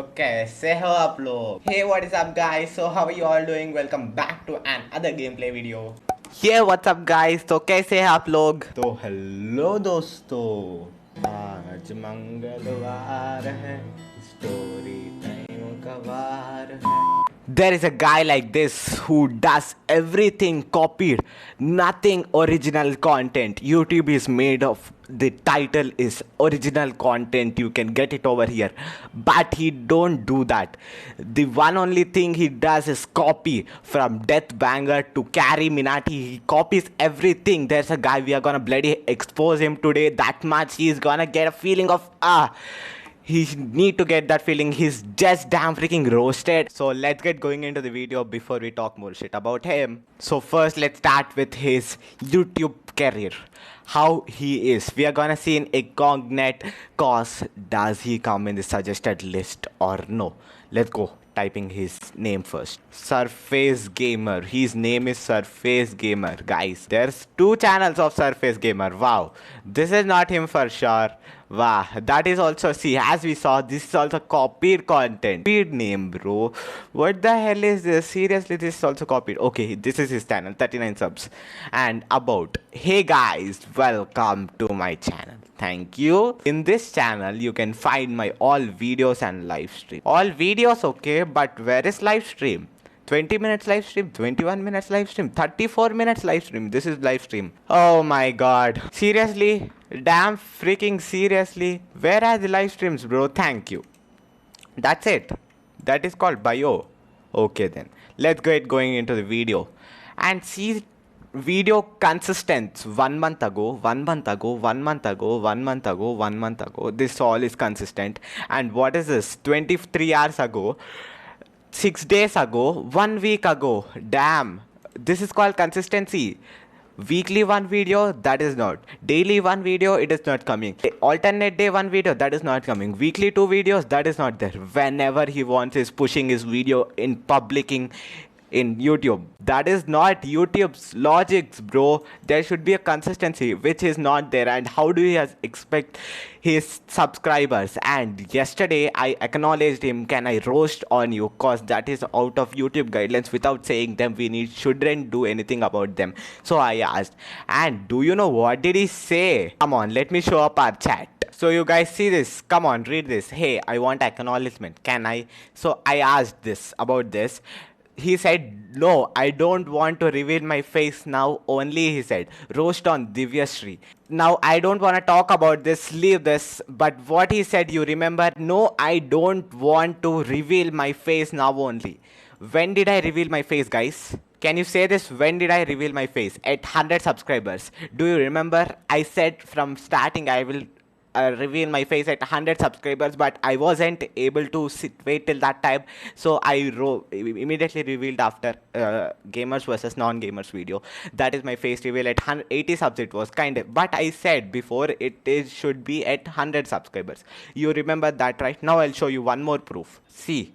तो कैसे हो आप लोग? Hey, what is up guys? So how are you all doing? Welcome back to another gameplay video. Yeah, what's up guys? तो कैसे हैं आप लोग? तो हेलो दोस्तों, आज मंगलवार है, स्टोरी टाइम का वार है. There is a guy like this who does everything copied, nothing original content. YouTube is made of, the title is original content, you can get it over here, but he don't do that. The one only thing he does is copy. From Death Banger to Carrie Minati, he copies everything. There's a guy, we are gonna bloody expose him today, that much he's gonna get a feeling of he need to get that feeling. He's just damn freaking roasted. So let's get going into the video before we talk more shit about him. So first let's start with his YouTube career. How he is. We are gonna see in a cognet cause does he come in the suggested list or no. Let's go. Typing his name first. Surface Gamer. His name is Surface Gamer. Guys, there's two channels of Surface Gamer. Wow. This is not him for sure. Wow, that is also, see, as we saw, this is also copied content. Copied name, bro. What the hell is this? Seriously, this is also copied. Okay, this is his channel, 39 subs. And about, hey guys, welcome to my channel. Thank you. In this channel, you can find my all videos and live stream. All videos, okay, but where is live stream? 20 minutes live stream, 21 minutes live stream, 34 minutes live stream. This is live stream. Oh my god. Seriously? Damn freaking seriously? Where are the live streams, bro? Thank you. That's it. That is called bio. Okay then. Let's get going into the video. And see video consistent 1 month ago, 1 month ago, 1 month ago, 1 month ago, 1 month ago. This all is consistent. And what is this? 23 hours ago. 6 days ago, 1 week ago. Damn, this is called consistency. Weekly one video, that is not. Daily one video, it is not coming. Alternate day one video, that is not coming. Weekly two videos, that is not there. Whenever he wants is pushing his video in publicing in YouTube. That is not YouTube's logics, bro. There should be a consistency, which is not there. And how do you expect his subscribers? And yesterday I acknowledged him, can I roast on you? Cause that is out of YouTube guidelines. Without saying them, we shouldn't do anything about them. So I asked, and do you know what did he say? Come on, let me show up our chat. So you guys see this, come on, read this. Hey, I want acknowledgement, can I? So I asked this about this. He said, no, I don't want to reveal my face now. Only, he said, roast on Divyashree. Now, I don't want to talk about this, leave this. But what he said, you remember? No, I don't want to reveal my face now only. When did I reveal my face, guys? Can you say this? When did I reveal my face? At 100 subscribers. Do you remember? I said from starting I will reveal my face at 100 subscribers, but I wasn't able to wait till that time, so I immediately revealed after gamers versus non-gamers video. That is my face reveal at 180 subs. It was kind of, but I said before should be at 100 subscribers. You remember that, right? Now I'll show you one more proof. See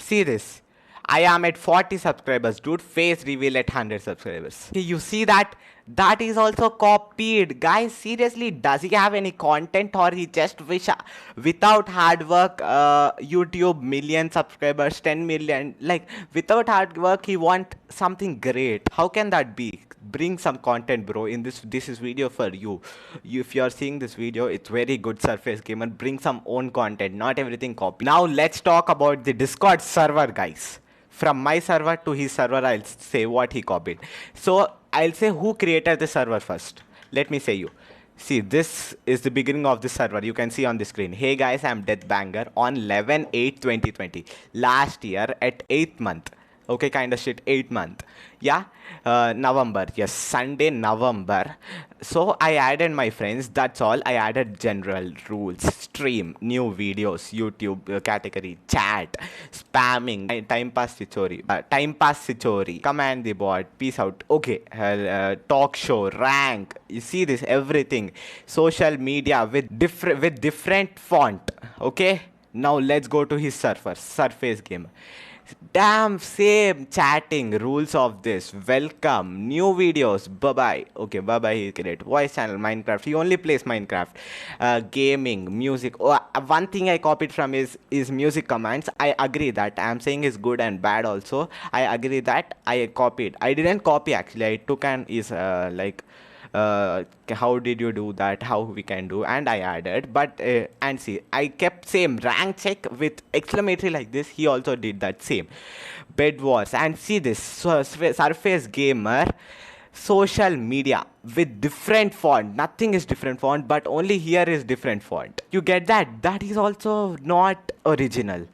this. I am at 40 subscribers, dude. Face reveal at 100 subscribers. You see that? That is also copied. Guys, seriously, does he have any content, or he just wish without hard work, YouTube million subscribers, 10 million, like without hard work he want something great? How can that be? Bring some content, bro. In this is video for you. If you are seeing this video, it's very good. Surface Gamer, bring some own content, not everything copy. Now let's talk about the Discord server, guys. From my server to his server, I'll say what he copied. So I'll say who created the server first. Let me say you. See, this is the beginning of the server. You can see on the screen. Hey guys, I'm Death Banger on 11/8/2020. Last year at 8th month. Okay, kind of shit, 8th month. Yeah, November. Yes, Sunday, November. So I added my friends. That's all. I added general rules, stream, new videos, YouTube category, chat, spamming, time pass Sichori, command the bot, peace out. Okay, talk show, rank. You see this, everything, social media with different font. Okay, now let's go to his server, Surface Gamer. Damn, same chatting rules of this. Welcome, new videos. Bye bye. Okay, bye bye. He's great. Voice channel Minecraft. He only plays Minecraft. Gaming, music. Oh, one thing I copied from is music commands. I agree that I'm saying is good and bad also. I agree that I copied. I didn't copy actually. I took and is how did you do that, how we can do, and I added, but and see, I kept same rank check with exclamatory like this. He also did that same bed wars. And see this surface gamer social media with different font. Nothing is different font, but only here is different font. You get that? That is also not original.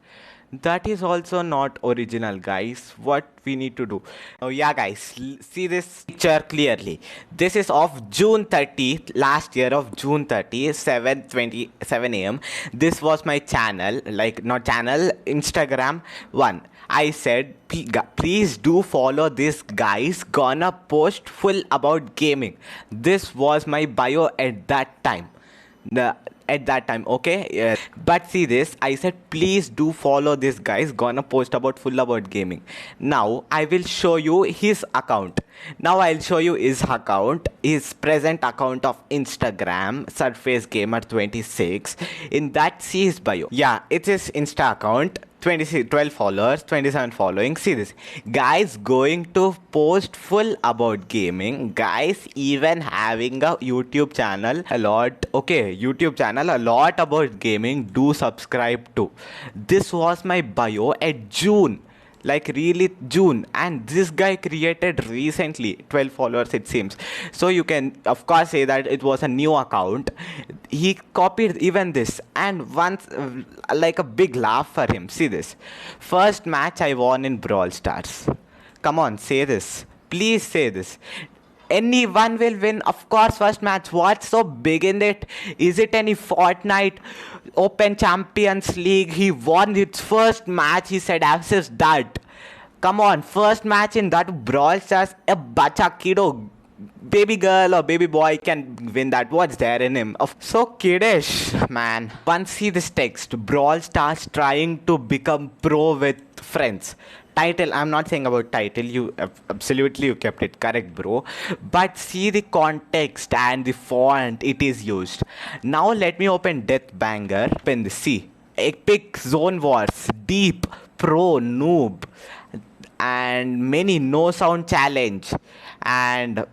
That is also not original, guys. What we need to do? Oh yeah, guys, see this picture clearly. This is of June 30th last year, of June 30th 7:27 a.m. This was my channel, like not channel, Instagram one. I said, please do follow this guys, gonna post full about gaming. This was my bio at that time. Okay, yeah. But see this, I said please do follow this guys, gonna post about full about gaming. Now I will show you his account. Now I'll show you his account, his present account of Instagram, Surface Gamer 26. In that, see his bio. Yeah, it's his Insta account. 12 followers, 27 following. See this, guys, going to post full about gaming. Guys, even having a YouTube channel a lot. Okay, YouTube channel a lot about gaming. Do subscribe to. This was my bio at June, like really June, and this guy created recently 12 followers it seems. So you can of course say that it was a new account. He copied even this, and once like a big laugh for him. See this, first match I won in Brawl Stars. Come on, say this, please say this. Anyone will win, of course, first match. What's so big in it? Is it any Fortnite Open Champions League? He won its first match. He said, "Access that." Come on, first match in that Brawl Stars. A bacha kiddo, baby girl or baby boy can win that. What's there in him? So kiddish, man. Once see this text, Brawl Stars trying to become pro with friends. Title, I'm not saying about title, you absolutely you kept it correct, bro, but see the context and the font it is used. Now let me open Death Banger. Open the C, epic zone wars, deep, pro, noob, and many no sound challenge, and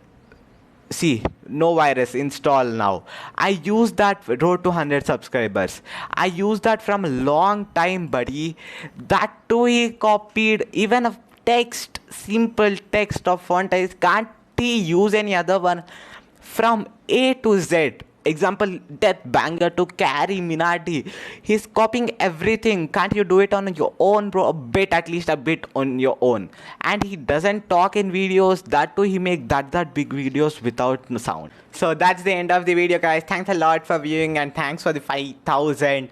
see, no virus, install now. I use that road to 100 subscribers. I use that from a long time, buddy. That too he copied, even a text, simple text of font. I can't he use any other one from A to Z. Example, Death Banger to carry Minati. He's copying everything. Can't you do it on your own, bro? A bit, at least a bit on your own. And he doesn't talk in videos. That too, he make that big videos without sound. So that's the end of the video, guys. Thanks a lot for viewing, and thanks for the 5,000,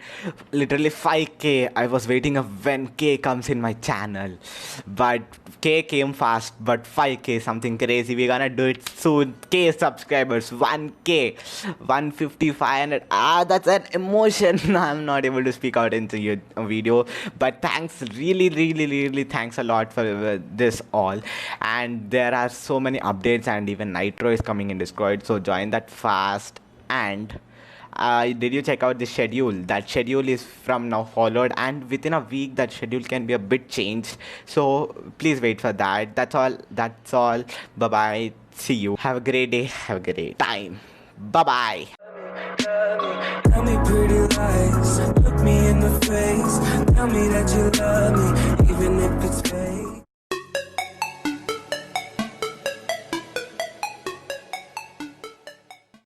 literally 5k. I was waiting when k comes in my channel, but k came fast, but 5k something crazy. We're gonna do it soon. K subscribers, 1k, 150, 500. That's an emotion. I'm not able to speak out into your video, but thanks, really thanks a lot for this all. And there are so many updates, and even Nitro is coming in Discord, so join that fast. And did you check out the schedule? That schedule is from now followed, and within a week that schedule can be a bit changed, so please wait for that. That's all. Bye bye, see you, have a great day, have a great time. Bye bye. Tell me pretty lies, look me in the face, tell me that you love me, even if it's fake.